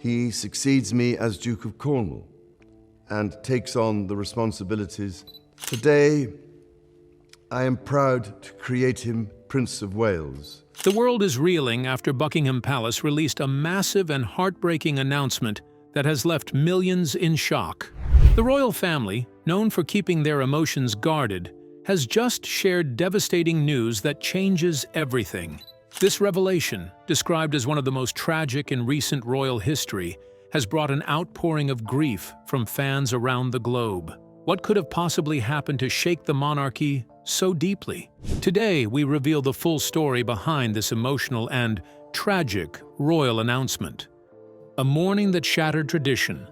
He succeeds me as Duke of Cornwall and takes on the responsibilities. Today, I am proud to create him Prince of Wales. The world is reeling after Buckingham Palace released a massive and heartbreaking announcement that has left millions in shock. The royal family, known for keeping their emotions guarded, has just shared devastating news that changes everything. This revelation, described as one of the most tragic in recent royal history, has brought an outpouring of grief from fans around the globe. What could have possibly happened to shake the monarchy so deeply? Today, we reveal the full story behind this emotional and tragic royal announcement. A morning that shattered tradition.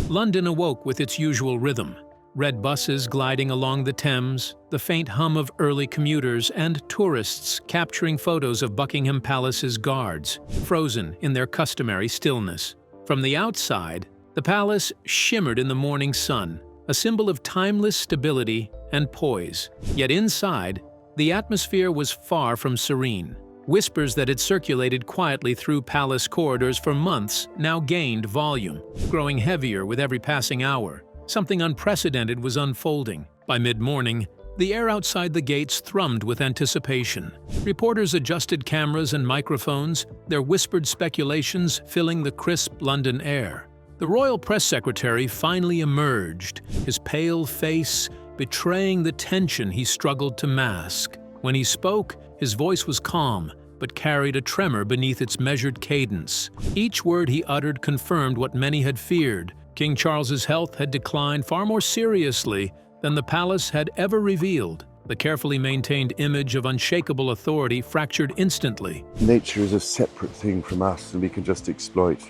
London awoke with its usual rhythm. Red buses gliding along the Thames, the faint hum of early commuters, and tourists capturing photos of Buckingham Palace's guards, frozen in their customary stillness. From the outside, the palace shimmered in the morning sun, a symbol of timeless stability and poise. Yet inside, the atmosphere was far from serene. Whispers that had circulated quietly through palace corridors for months now gained volume, growing heavier with every passing hour. Something unprecedented was unfolding. By mid-morning, the air outside the gates thrummed with anticipation. Reporters adjusted cameras and microphones, their whispered speculations filling the crisp London air. The royal press secretary finally emerged, his pale face betraying the tension he struggled to mask. When he spoke, his voice was calm, but carried a tremor beneath its measured cadence. Each word he uttered confirmed what many had feared. King Charles's health had declined far more seriously than the palace had ever revealed. The carefully maintained image of unshakable authority fractured instantly. Nature is a separate thing from us, and we can just exploit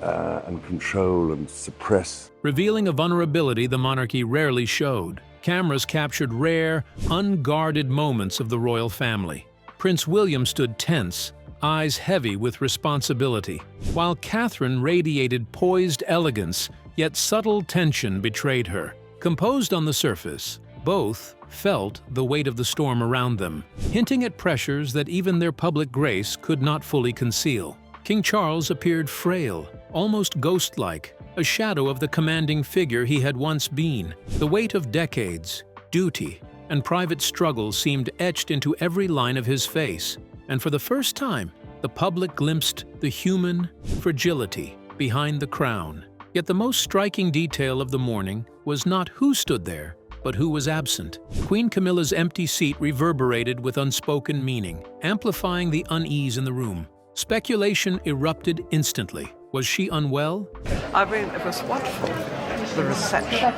and control and suppress. Revealing a vulnerability the monarchy rarely showed. Cameras captured rare, unguarded moments of the royal family. Prince William stood tense, eyes heavy with responsibility, while Catherine radiated poised elegance, yet subtle tension betrayed her. Composed on the surface, both felt the weight of the storm around them, hinting at pressures that even their public grace could not fully conceal. King Charles appeared frail, almost ghost-like, a shadow of the commanding figure he had once been. The weight of decades, duty, and private struggle seemed etched into every line of his face. And for the first time, the public glimpsed the human fragility behind the crown. Yet the most striking detail of the morning was not who stood there, but who was absent. Queen Camilla's empty seat reverberated with unspoken meaning, amplifying the unease in the room. Speculation erupted instantly. Was she unwell? I mean, it was wonderful, the reception.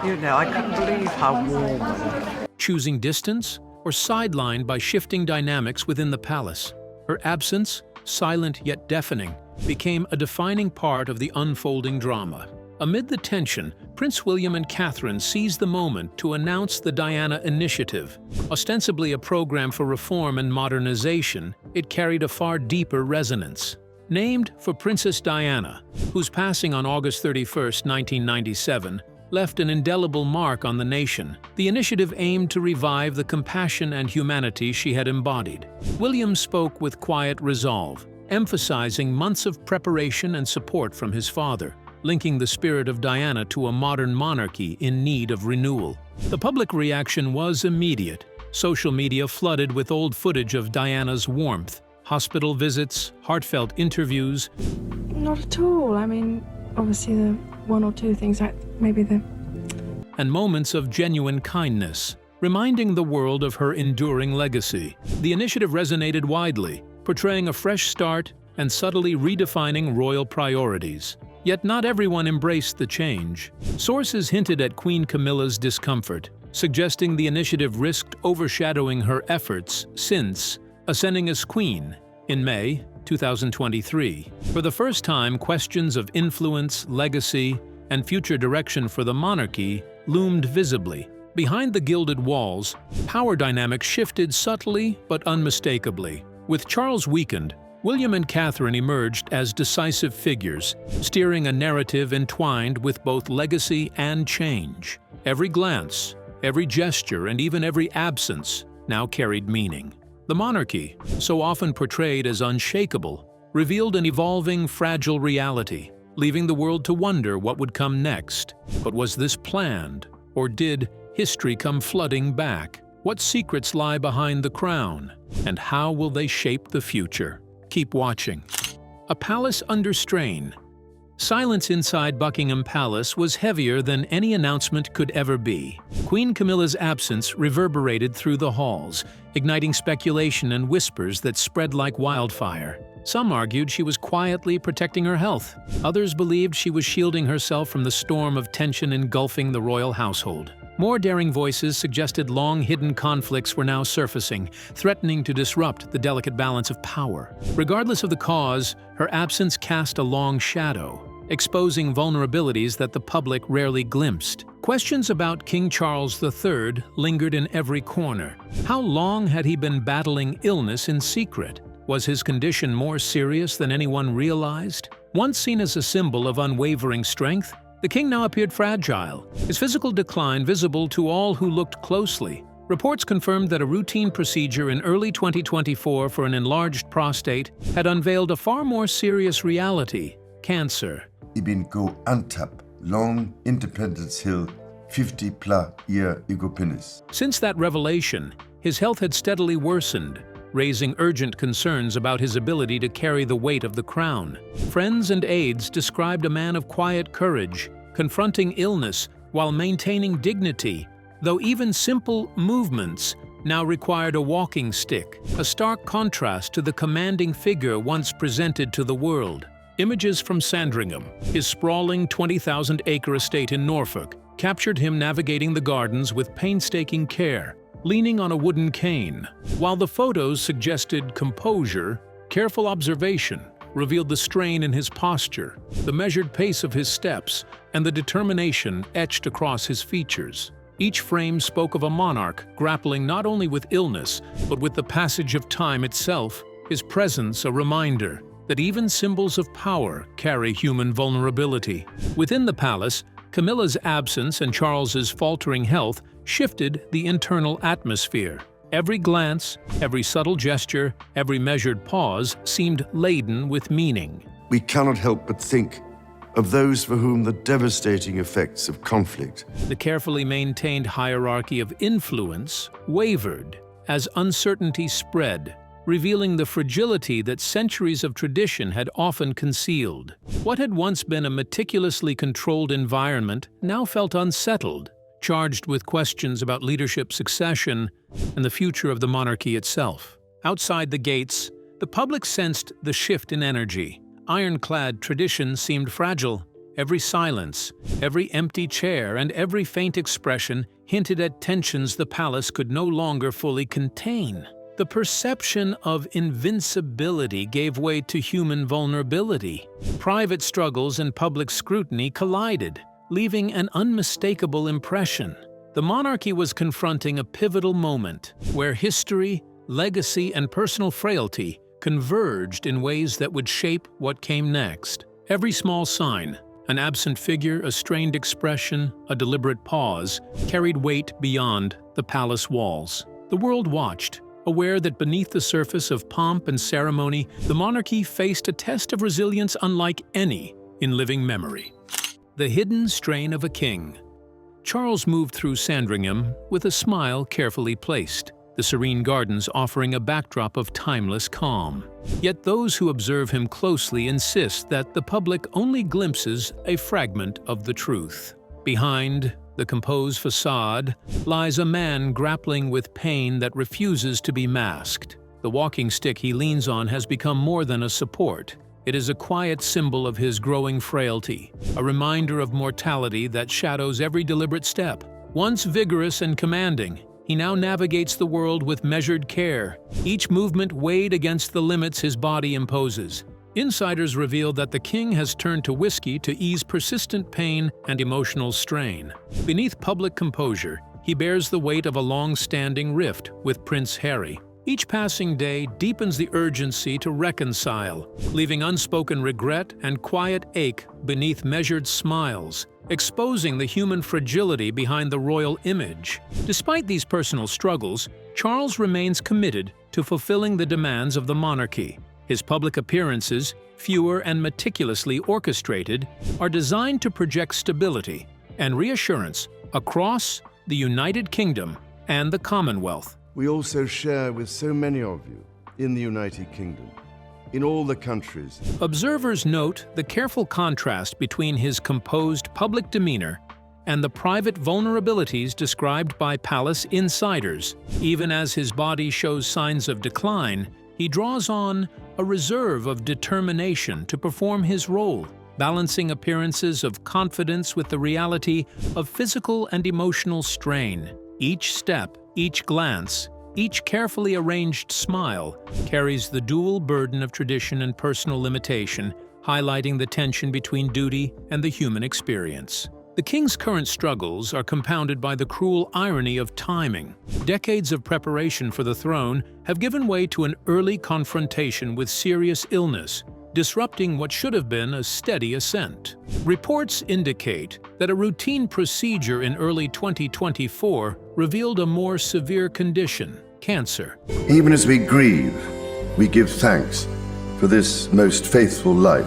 You know, I couldn't believe how warm. Choosing distance or sidelined by shifting dynamics within the palace. Her absence, silent yet deafening, became a defining part of the unfolding drama. Amid the tension, Prince William and Catherine seized the moment to announce the Diana Initiative. Ostensibly a program for reform and modernization, it carried a far deeper resonance. Named for Princess Diana, whose passing on August 31, 1997, left an indelible mark on the nation, the initiative aimed to revive the compassion and humanity she had embodied. William spoke with quiet resolve, emphasizing months of preparation and support from his father, linking the spirit of Diana to a modern monarchy in need of renewal. The public reaction was immediate. Social media flooded with old footage of Diana's warmth, hospital visits, heartfelt interviews. Not at all. I mean, obviously the one or two things, like maybe the... And moments of genuine kindness, reminding the world of her enduring legacy. The initiative resonated widely, portraying a fresh start and subtly redefining royal priorities. Yet not everyone embraced the change. Sources hinted at Queen Camilla's discomfort, suggesting the initiative risked overshadowing her efforts since ascending as queen in May 2023. For the first time, questions of influence, legacy, and future direction for the monarchy loomed visibly. Behind the gilded walls, power dynamics shifted subtly but unmistakably. With Charles weakened, William and Catherine emerged as decisive figures, steering a narrative entwined with both legacy and change. Every glance, every gesture, and even every absence now carried meaning. The monarchy, so often portrayed as unshakable, revealed an evolving, fragile reality, leaving the world to wonder what would come next. But was this planned, or did history come flooding back? What secrets lie behind the crown, and how will they shape the future? Keep watching. A palace under strain. Silence inside Buckingham Palace was heavier than any announcement could ever be. Queen Camilla's absence reverberated through the halls, igniting speculation and whispers that spread like wildfire. Some argued she was quietly protecting her health. Others believed she was shielding herself from the storm of tension engulfing the royal household. More daring voices suggested long-hidden conflicts were now surfacing, threatening to disrupt the delicate balance of power. Regardless of the cause, her absence cast a long shadow, exposing vulnerabilities that the public rarely glimpsed. Questions about King Charles III lingered in every corner. How long had he been battling illness in secret? Was his condition more serious than anyone realized? Once seen as a symbol of unwavering strength, the king now appeared fragile, his physical decline visible to all who looked closely. Reports confirmed that a routine procedure in early 2024 for an enlarged prostate had unveiled a far more serious reality: cancer. Ibn go antap, long Independence Hill, 50-year ego penis. Since that revelation, his health had steadily worsened, raising urgent concerns about his ability to carry the weight of the crown. Friends and aides described a man of quiet courage, confronting illness while maintaining dignity, though even simple movements now required a walking stick, a stark contrast to the commanding figure once presented to the world. Images from Sandringham, his sprawling 20,000-acre estate in Norfolk, captured him navigating the gardens with painstaking care, leaning on a wooden cane. While the photos suggested composure, careful observation revealed the strain in his posture, the measured pace of his steps, and the determination etched across his features. Each frame spoke of a monarch grappling not only with illness, but with the passage of time itself, his presence a reminder that even symbols of power carry human vulnerability. Within the palace, Camilla's absence and Charles's faltering health shifted the internal atmosphere. Every glance, every subtle gesture, every measured pause seemed laden with meaning. We cannot help but think of those for whom the devastating effects of conflict. The carefully maintained hierarchy of influence wavered as uncertainty spread, revealing the fragility that centuries of tradition had often concealed. What had once been a meticulously controlled environment now felt unsettled, charged with questions about leadership succession and the future of the monarchy itself. Outside the gates, the public sensed the shift in energy. Ironclad tradition seemed fragile. Every silence, every empty chair, and every faint expression hinted at tensions the palace could no longer fully contain. The perception of invincibility gave way to human vulnerability. Private struggles and public scrutiny collided, leaving an unmistakable impression. The monarchy was confronting a pivotal moment where history, legacy, and personal frailty converged in ways that would shape what came next. Every small sign, an absent figure, a strained expression, a deliberate pause, carried weight beyond the palace walls. The world watched, aware that beneath the surface of pomp and ceremony, the monarchy faced a test of resilience unlike any in living memory. The hidden strain of a king. Charles moved through Sandringham with a smile carefully placed, the serene gardens offering a backdrop of timeless calm. Yet those who observe him closely insist that the public only glimpses a fragment of the truth. Behind the composed facade lies a man grappling with pain that refuses to be masked. The walking stick he leans on has become more than a support. It is a quiet symbol of his growing frailty, a reminder of mortality that shadows every deliberate step. Once vigorous and commanding, he now navigates the world with measured care, each movement weighed against the limits his body imposes. Insiders reveal that the king has turned to whiskey to ease persistent pain and emotional strain. Beneath public composure, he bears the weight of a long-standing rift with Prince Harry. Each passing day deepens the urgency to reconcile, leaving unspoken regret and quiet ache beneath measured smiles, exposing the human fragility behind the royal image. Despite these personal struggles, Charles remains committed to fulfilling the demands of the monarchy. His public appearances, fewer and meticulously orchestrated, are designed to project stability and reassurance across the United Kingdom and the Commonwealth. We also share with so many of you in the United Kingdom, in all the countries. Observers note the careful contrast between his composed public demeanor and the private vulnerabilities described by palace insiders. Even as his body shows signs of decline, he draws on a reserve of determination to perform his role, balancing appearances of confidence with the reality of physical and emotional strain. Each step, each glance, each carefully arranged smile carries the dual burden of tradition and personal limitation, highlighting the tension between duty and the human experience. The king's current struggles are compounded by the cruel irony of timing. Decades of preparation for the throne have given way to an early confrontation with serious illness, disrupting what should have been a steady ascent. Reports indicate that a routine procedure in early 2024 revealed a more severe condition, cancer. Even as we grieve, we give thanks for this most faithful life.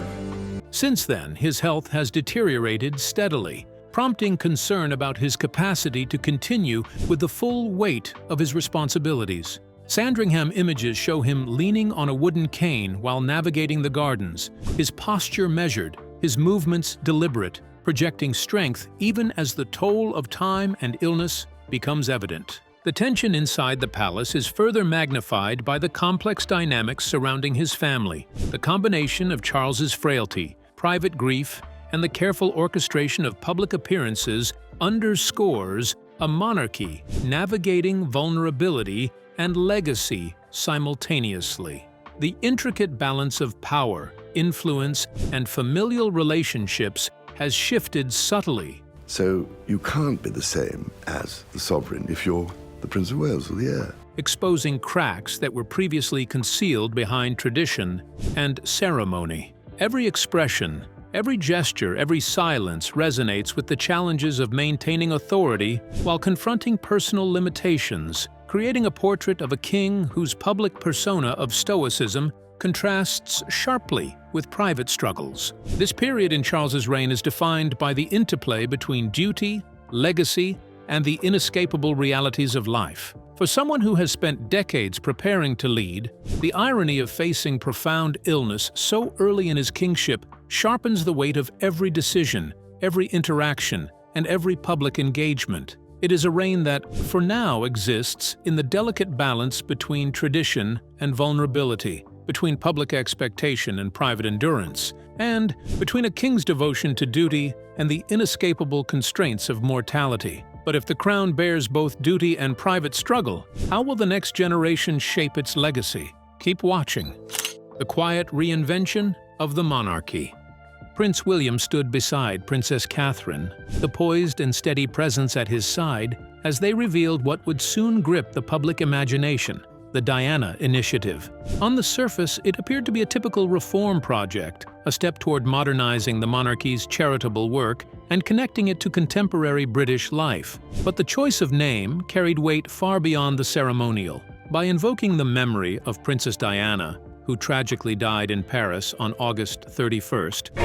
Since then, his health has deteriorated steadily, prompting concern about his capacity to continue with the full weight of his responsibilities. Sandringham images show him leaning on a wooden cane while navigating the gardens, his posture measured, his movements deliberate, projecting strength even as the toll of time and illness becomes evident. The tension inside the palace is further magnified by the complex dynamics surrounding his family. The combination of Charles's frailty, private grief, and the careful orchestration of public appearances underscores a monarchy navigating vulnerability and legacy simultaneously. The intricate balance of power, influence, and familial relationships has shifted subtly. So you can't be the same as the sovereign if you're the Prince of Wales or the heir. Exposing cracks that were previously concealed behind tradition and ceremony. Every expression, every gesture, every silence resonates with the challenges of maintaining authority while confronting personal limitations, creating a portrait of a king whose public persona of stoicism contrasts sharply with private struggles. This period in Charles's reign is defined by the interplay between duty, legacy, and the inescapable realities of life. For someone who has spent decades preparing to lead, the irony of facing profound illness so early in his kingship sharpens the weight of every decision, every interaction, and every public engagement. It is a reign that, for now, exists in the delicate balance between tradition and vulnerability, between public expectation and private endurance, and between a king's devotion to duty and the inescapable constraints of mortality. But if the crown bears both duty and private struggle, how will the next generation shape its legacy? Keep watching. The quiet reinvention of the monarchy. Prince William stood beside Princess Catherine, the poised and steady presence at his side, as they revealed what would soon grip the public imagination, the Diana Initiative. On the surface, it appeared to be a typical reform project, a step toward modernizing the monarchy's charitable work and connecting it to contemporary British life. But the choice of name carried weight far beyond the ceremonial. By invoking the memory of Princess Diana, who tragically died in Paris on August 31st.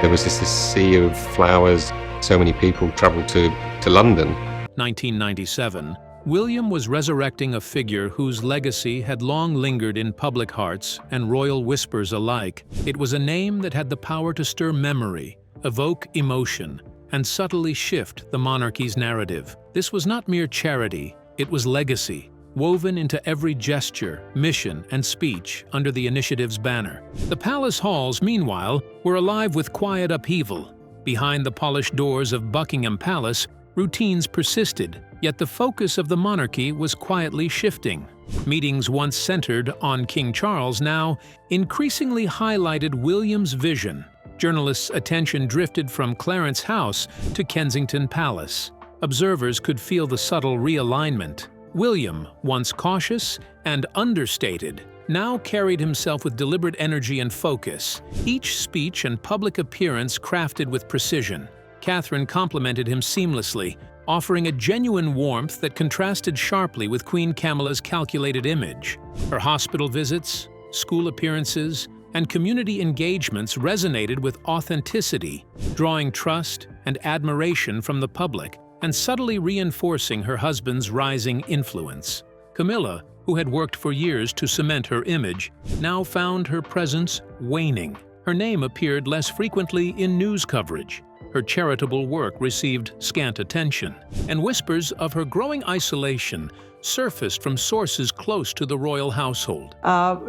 There was this sea of flowers. So many people traveled to London. 1997, William was resurrecting a figure whose legacy had long lingered in public hearts and royal whispers alike. It was a name that had the power to stir memory, evoke emotion, and subtly shift the monarchy's narrative. This was not mere charity, it was legacy, woven into every gesture, mission, and speech under the initiative's banner. The palace halls, meanwhile, were alive with quiet upheaval. Behind the polished doors of Buckingham Palace, routines persisted, yet the focus of the monarchy was quietly shifting. Meetings once centered on King Charles now increasingly highlighted William's vision. Journalists' attention drifted from Clarence House to Kensington Palace. Observers could feel the subtle realignment. William, once cautious and understated, now carried himself with deliberate energy and focus, each speech and public appearance crafted with precision. Catherine complimented him seamlessly, offering a genuine warmth that contrasted sharply with Queen Camilla's calculated image. Her hospital visits, school appearances, and community engagements resonated with authenticity, drawing trust and admiration from the public and subtly reinforcing her husband's rising influence. Camilla, who had worked for years to cement her image, now found her presence waning. Her name appeared less frequently in news coverage. Her charitable work received scant attention, and whispers of her growing isolation surfaced from sources close to the royal household. No,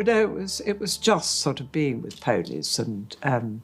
it was just sort of being with ponies and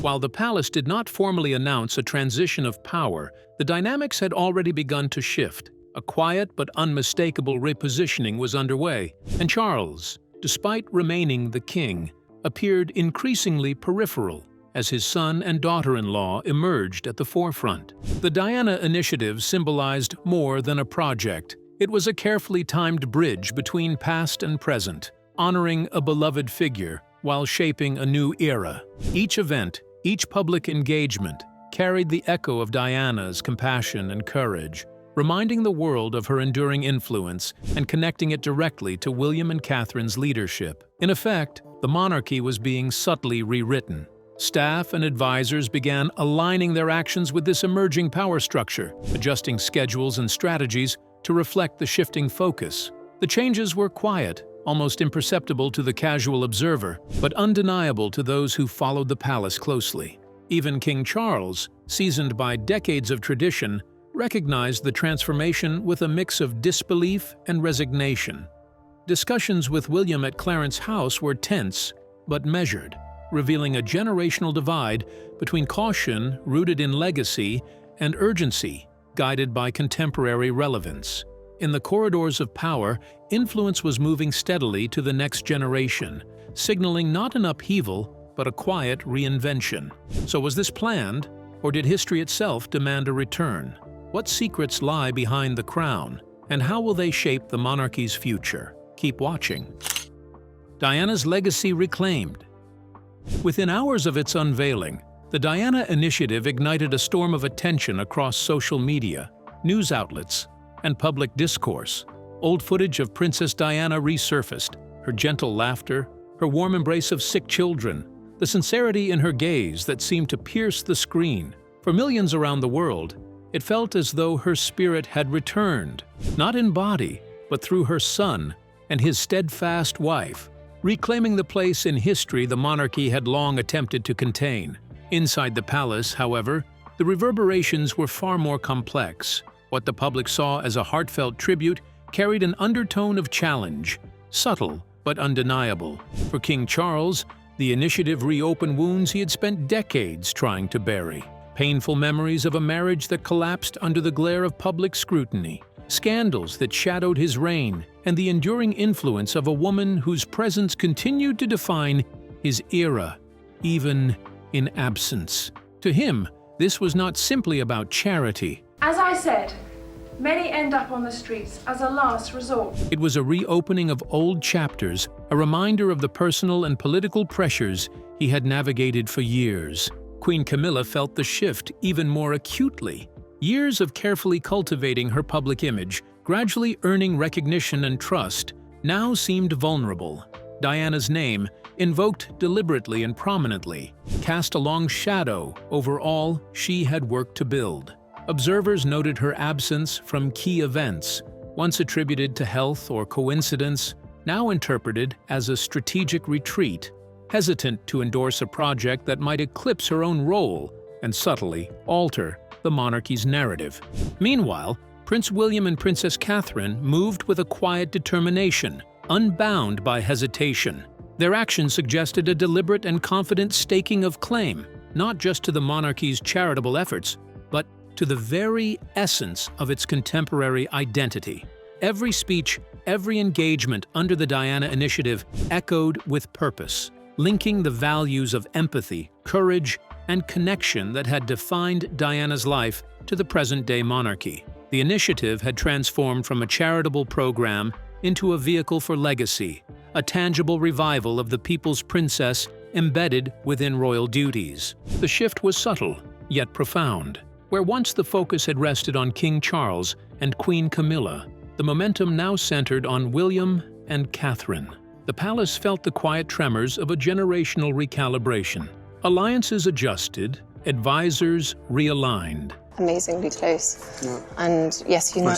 While the palace did not formally announce a transition of power, the dynamics had already begun to shift. A quiet but unmistakable repositioning was underway, and Charles, despite remaining the king, appeared increasingly peripheral as his son and daughter-in-law emerged at the forefront. The Diana Initiative symbolized more than a project. It was a carefully timed bridge between past and present, honoring a beloved figure while shaping a new era. Each event, each public engagement, carried the echo of Diana's compassion and courage, reminding the world of her enduring influence and connecting it directly to William and Catherine's leadership. In effect, the monarchy was being subtly rewritten. Staff and advisors began aligning their actions with this emerging power structure, adjusting schedules and strategies to reflect the shifting focus. The changes were quiet, almost imperceptible to the casual observer, but undeniable to those who followed the palace closely. Even King Charles, seasoned by decades of tradition, recognized the transformation with a mix of disbelief and resignation. Discussions with William at Clarence House were tense but measured, revealing a generational divide between caution rooted in legacy and urgency guided by contemporary relevance. In the corridors of power, influence was moving steadily to the next generation, signaling not an upheaval but a quiet reinvention. So was this planned, or did history itself demand a return? What secrets lie behind the crown, and how will they shape the monarchy's future? Keep watching. Diana's legacy reclaimed. Within hours of its unveiling, the Diana Initiative ignited a storm of attention across social media, news outlets, and public discourse. Old footage of Princess Diana resurfaced, her gentle laughter, her warm embrace of sick children, the sincerity in her gaze that seemed to pierce the screen. For millions around the world, it felt as though her spirit had returned, not in body, but through her son and his steadfast wife, reclaiming the place in history the monarchy had long attempted to contain. Inside the palace, however, the reverberations were far more complex. What the public saw as a heartfelt tribute carried an undertone of challenge, subtle but undeniable. For King Charles, the initiative reopened wounds he had spent decades trying to bury. Painful memories of a marriage that collapsed under the glare of public scrutiny, scandals that shadowed his reign, and the enduring influence of a woman whose presence continued to define his era, even in absence. To him, this was not simply about charity. As I said, many end up on the streets as a last resort. It was a reopening of old chapters, a reminder of the personal and political pressures he had navigated for years. Queen Camilla felt the shift even more acutely. Years of carefully cultivating her public image, gradually earning recognition and trust, now seemed vulnerable. Diana's name, invoked deliberately and prominently, cast a long shadow over all she had worked to build. Observers noted her absence from key events, once attributed to health or coincidence, now interpreted as a strategic retreat, hesitant to endorse a project that might eclipse her own role and subtly alter the monarchy's narrative. Meanwhile, Prince William and Princess Catherine moved with a quiet determination, unbound by hesitation. Their actions suggested a deliberate and confident staking of claim, not just to the monarchy's charitable efforts, but to the very essence of its contemporary identity. Every speech, every engagement under the Diana Initiative echoed with purpose, linking the values of empathy, courage, and connection that had defined Diana's life to the present-day monarchy. The initiative had transformed from a charitable program into a vehicle for legacy, a tangible revival of the people's princess embedded within royal duties. The shift was subtle, yet profound. Where once the focus had rested on King Charles and Queen Camilla, the momentum now centered on William and Catherine. the palace felt the quiet tremors of a generational recalibration. Alliances adjusted, advisors realigned. Amazingly close. Yeah. And yes, you know.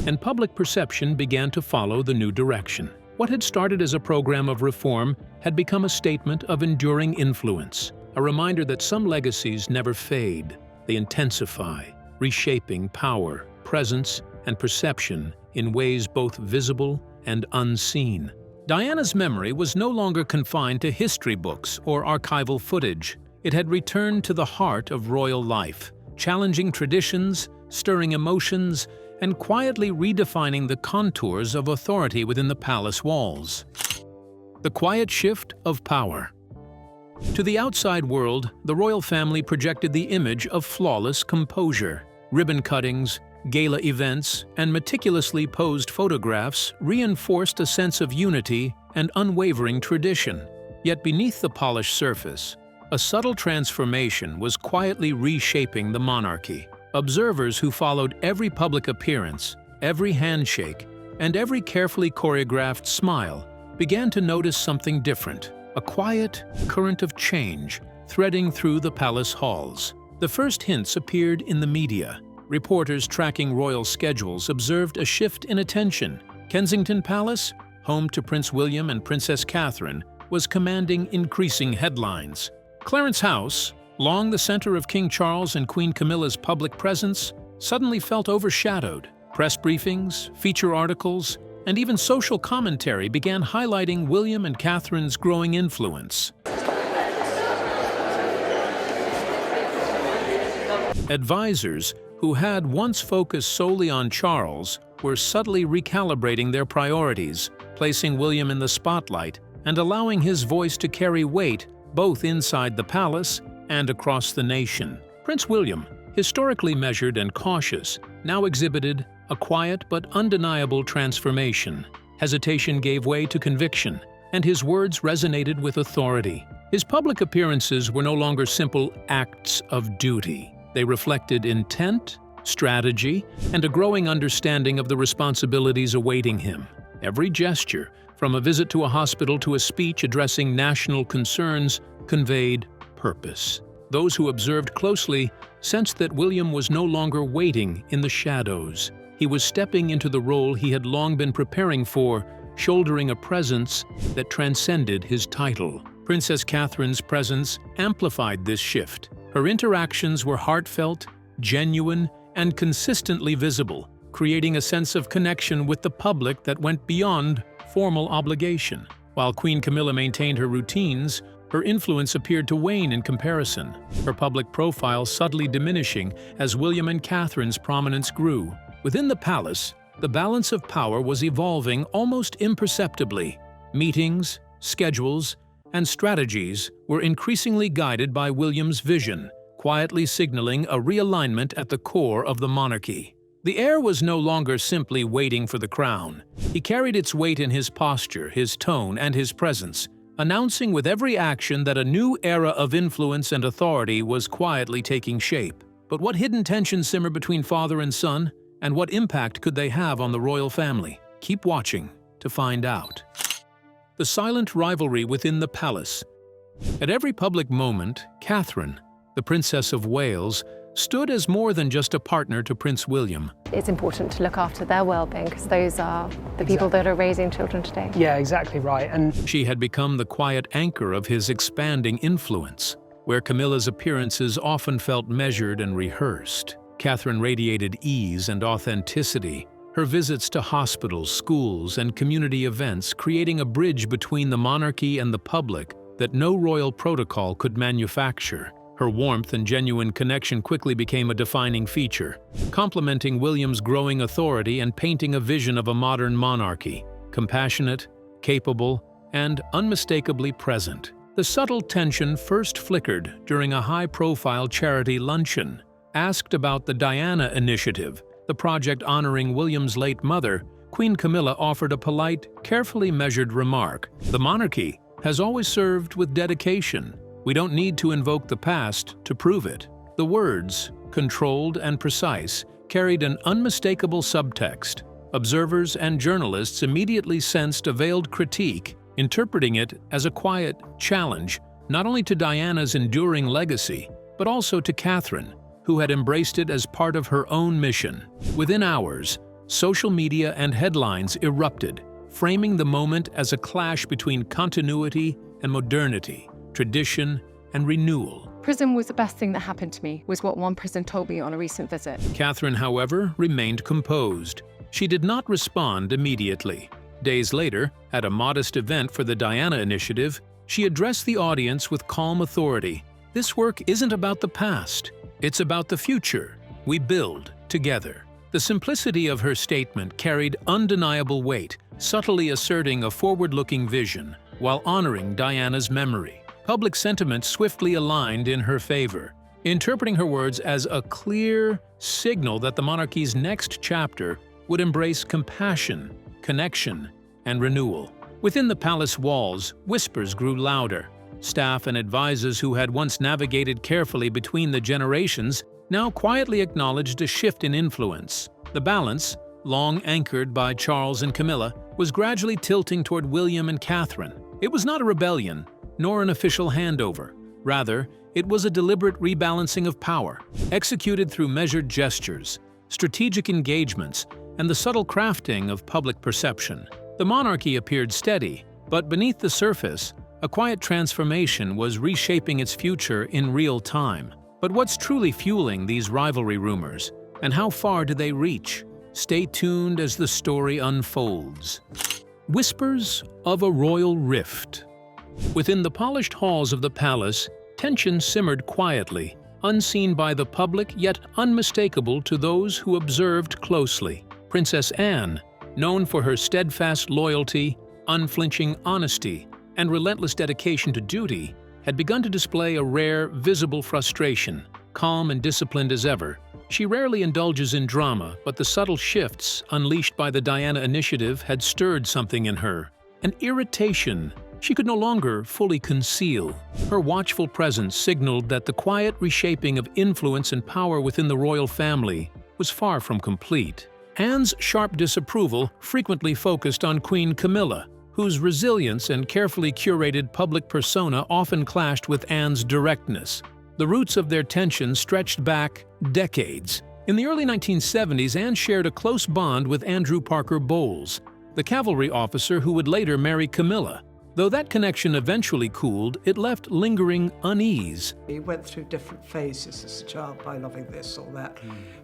And public perception began to follow the new direction. What had started as a program of reform had become a statement of enduring influence, a reminder that some legacies never fade. They intensify, reshaping power, presence, and perception in ways both visible and unseen. Diana's memory was no longer confined to history books or archival footage. It had returned to the heart of royal life, challenging traditions, stirring emotions, and quietly redefining the contours of authority within the palace walls. The quiet shift of power. To the outside world, the royal family projected the image of flawless composure. Ribbon cuttings, gala events, and meticulously posed photographs reinforced a sense of unity and unwavering tradition. Yet beneath the polished surface, a subtle transformation was quietly reshaping the monarchy. Observers who followed every public appearance, every handshake, and every carefully choreographed smile began to notice something different, a quiet current of change threading through the palace halls. The first hints appeared in the media. Reporters tracking royal schedules observed a shift in attention. Kensington Palace, home to Prince William and Princess Catherine, was commanding increasing headlines. Clarence House, long the center of King Charles and Queen Camilla's public presence, suddenly felt overshadowed. Press briefings, feature articles, and even social commentary began highlighting William and Catherine's growing influence. Advisors, who had once focused solely on Charles, were subtly recalibrating their priorities, placing William in the spotlight and allowing his voice to carry weight both inside the palace and across the nation. Prince William, historically measured and cautious, now exhibited a quiet but undeniable transformation. Hesitation gave way to conviction, and his words resonated with authority. His public appearances were no longer simple acts of duty. They reflected intent, strategy, and a growing understanding of the responsibilities awaiting him. Every gesture, from a visit to a hospital to a speech addressing national concerns, conveyed purpose. Those who observed closely sensed that William was no longer waiting in the shadows. He was stepping into the role he had long been preparing for, shouldering a presence that transcended his title. Princess Catherine's presence amplified this shift. Her interactions were heartfelt, genuine, and consistently visible, creating a sense of connection with the public that went beyond formal obligation. While Queen Camilla maintained her routines, her influence appeared to wane in comparison, her public profile subtly diminishing as William and Catherine's prominence grew. Within the palace, the balance of power was evolving almost imperceptibly. Meetings, schedules, and strategies were increasingly guided by William's vision, quietly signaling a realignment at the core of the monarchy. The heir was no longer simply waiting for the crown. He carried its weight in his posture, his tone, and his presence, announcing with every action that a new era of influence and authority was quietly taking shape. But what hidden tensions simmer between father and son, and what impact could they have on the royal family? Keep watching to find out. The silent rivalry within the palace. At every public moment, Catherine, the Princess of Wales, stood as more than just a partner to Prince William. It's important to look after their well-being because those are the people that are raising children today. Yeah, exactly right. And she had become the quiet anchor of his expanding influence. Where Camilla's appearances often felt measured and rehearsed, Catherine radiated ease and authenticity. Her visits to hospitals, schools, and community events creating a bridge between the monarchy and the public that no royal protocol could manufacture. Her warmth and genuine connection quickly became a defining feature, complementing William's growing authority and painting a vision of a modern monarchy, compassionate, capable, and unmistakably present. The subtle tension first flickered during a high-profile charity luncheon. Asked about the Diana Initiative, the project honoring William's late mother, Queen Camilla offered a polite, carefully measured remark. "The monarchy has always served with dedication. We don't need to invoke the past to prove it." The words, controlled and precise, carried an unmistakable subtext. Observers and journalists immediately sensed a veiled critique, interpreting it as a quiet challenge not only to Diana's enduring legacy, but also to Catherine, who had embraced it as part of her own mission. Within hours, social media and headlines erupted, framing the moment as a clash between continuity and modernity, tradition and renewal. Prison was the best thing that happened to me, was what one prison told me on a recent visit. Catherine, however, remained composed. She did not respond immediately. Days later, at a modest event for the Diana Initiative, she addressed the audience with calm authority. "This work isn't about the past. It's about the future we build together." The simplicity of her statement carried undeniable weight, subtly asserting a forward-looking vision while honoring Diana's memory. Public sentiment swiftly aligned in her favor, interpreting her words as a clear signal that the monarchy's next chapter would embrace compassion, connection, and renewal. Within the palace walls, whispers grew louder. Staff and advisors who had once navigated carefully between the generations now quietly acknowledged a shift in influence. The balance, long anchored by Charles and Camilla, was gradually tilting toward William and Catherine. It was not a rebellion, nor an official handover. Rather, it was a deliberate rebalancing of power, executed through measured gestures, strategic engagements, and the subtle crafting of public perception. The monarchy appeared steady, but beneath the surface, a quiet transformation was reshaping its future in real time. But what's truly fueling these rivalry rumors, and how far do they reach? Stay tuned as the story unfolds. Whispers of a royal rift. Within the polished halls of the palace, tension simmered quietly, unseen by the public yet unmistakable to those who observed closely. Princess Anne, known for her steadfast loyalty, unflinching honesty, and relentless dedication to duty, had begun to display a rare, visible frustration. Calm and disciplined as ever, she rarely indulges in drama, but the subtle shifts unleashed by the Diana Initiative had stirred something in her, an irritation she could no longer fully conceal. Her watchful presence signaled that the quiet reshaping of influence and power within the royal family was far from complete. Anne's sharp disapproval frequently focused on Queen Camilla, whose resilience and carefully curated public persona often clashed with Anne's directness. The roots of their tension stretched back decades. In the early 1970s, Anne shared a close bond with Andrew Parker Bowles, the cavalry officer who would later marry Camilla. Though that connection eventually cooled, it left lingering unease. He went through different phases as a child by loving this or that.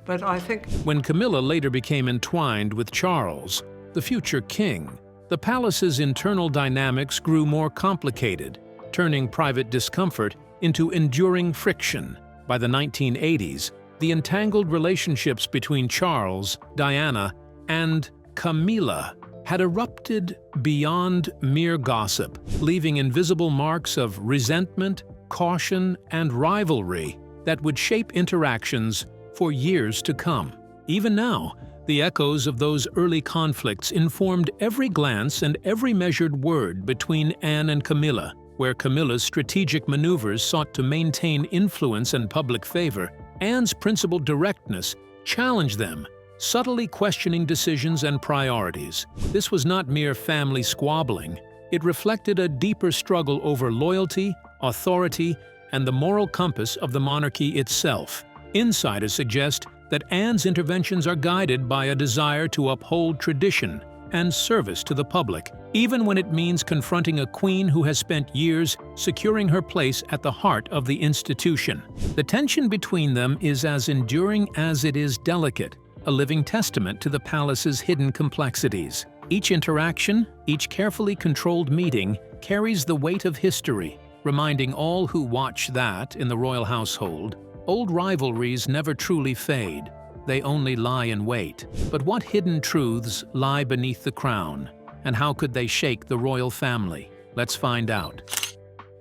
But I think When Camilla later became entwined with Charles, the future king, the palace's internal dynamics grew more complicated, turning private discomfort into enduring friction. By the 1980s, the entangled relationships between Charles, Diana, and Camilla had erupted beyond mere gossip, leaving invisible marks of resentment, caution, and rivalry that would shape interactions for years to come. Even now, the echoes of those early conflicts informed every glance and every measured word between Anne and Camilla, where Camilla's strategic maneuvers sought to maintain influence and public favor. Anne's principled directness challenged them, subtly questioning decisions and priorities. This was not mere family squabbling. It reflected a deeper struggle over loyalty, authority, and the moral compass of the monarchy itself. Insiders suggest that Anne's interventions are guided by a desire to uphold tradition and service to the public, even when it means confronting a queen who has spent years securing her place at the heart of the institution. The tension between them is as enduring as it is delicate, a living testament to the palace's hidden complexities. Each interaction, each carefully controlled meeting, carries the weight of history, reminding all who watch that, in the royal household, old rivalries never truly fade. They only lie in wait. But what hidden truths lie beneath the crown? And how could they shake the royal family? Let's find out.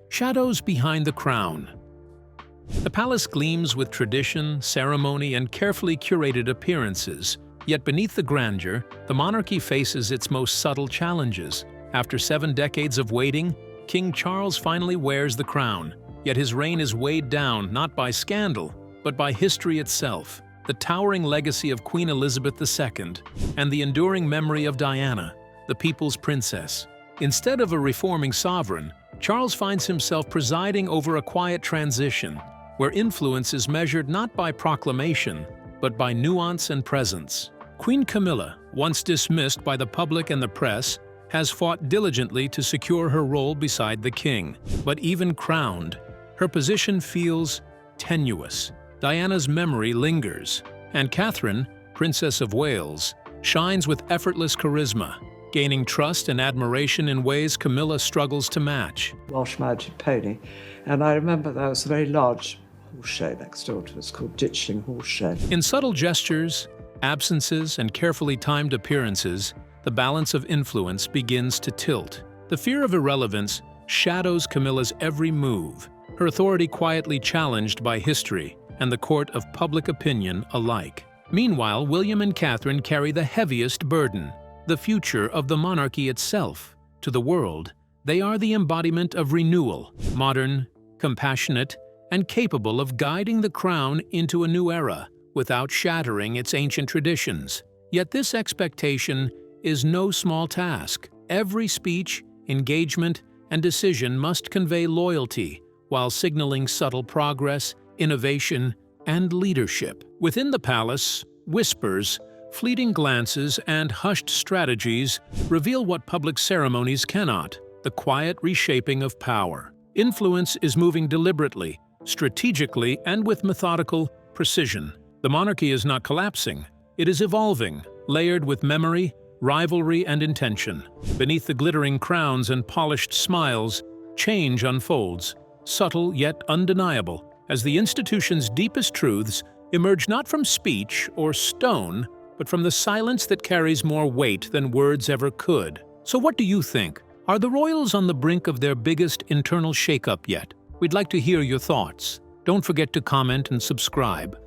Shadows behind the crown. The palace gleams with tradition, ceremony, and carefully curated appearances. Yet beneath the grandeur, the monarchy faces its most subtle challenges. After 7 decades of waiting, King Charles finally wears the crown. Yet his reign is weighed down not by scandal, but by history itself, the towering legacy of Queen Elizabeth II, and the enduring memory of Diana, the people's princess. Instead of a reforming sovereign, Charles finds himself presiding over a quiet transition, where influence is measured not by proclamation, but by nuance and presence. Queen Camilla, once dismissed by the public and the press, has fought diligently to secure her role beside the king. But even crowned, her position feels tenuous. Diana's memory lingers, and Catherine, Princess of Wales, shines with effortless charisma, gaining trust and admiration in ways Camilla struggles to match. Welsh mounted pony, and I remember there was a very large horse show next door to us called Ditchling Horse Show. In subtle gestures, absences, and carefully timed appearances, the balance of influence begins to tilt. The fear of irrelevance shadows Camilla's every move, her authority quietly challenged by history and the court of public opinion alike. Meanwhile, William and Catherine carry the heaviest burden, the future of the monarchy itself. To the world, they are the embodiment of renewal, modern, compassionate, and capable of guiding the crown into a new era without shattering its ancient traditions. Yet this expectation is no small task. Every speech, engagement, and decision must convey loyalty while signaling subtle progress, innovation, and leadership. Within the palace, whispers, fleeting glances, and hushed strategies reveal what public ceremonies cannot: the quiet reshaping of power. Influence is moving deliberately, strategically, and with methodical precision. The monarchy is not collapsing. It is evolving, layered with memory, rivalry, and intention. Beneath the glittering crowns and polished smiles, change unfolds, subtle yet undeniable, as the institution's deepest truths emerge not from speech or stone, but from the silence that carries more weight than words ever could. So what do you think? Are the royals on the brink of their biggest internal shakeup yet? We'd like to hear your thoughts. Don't forget to comment and subscribe.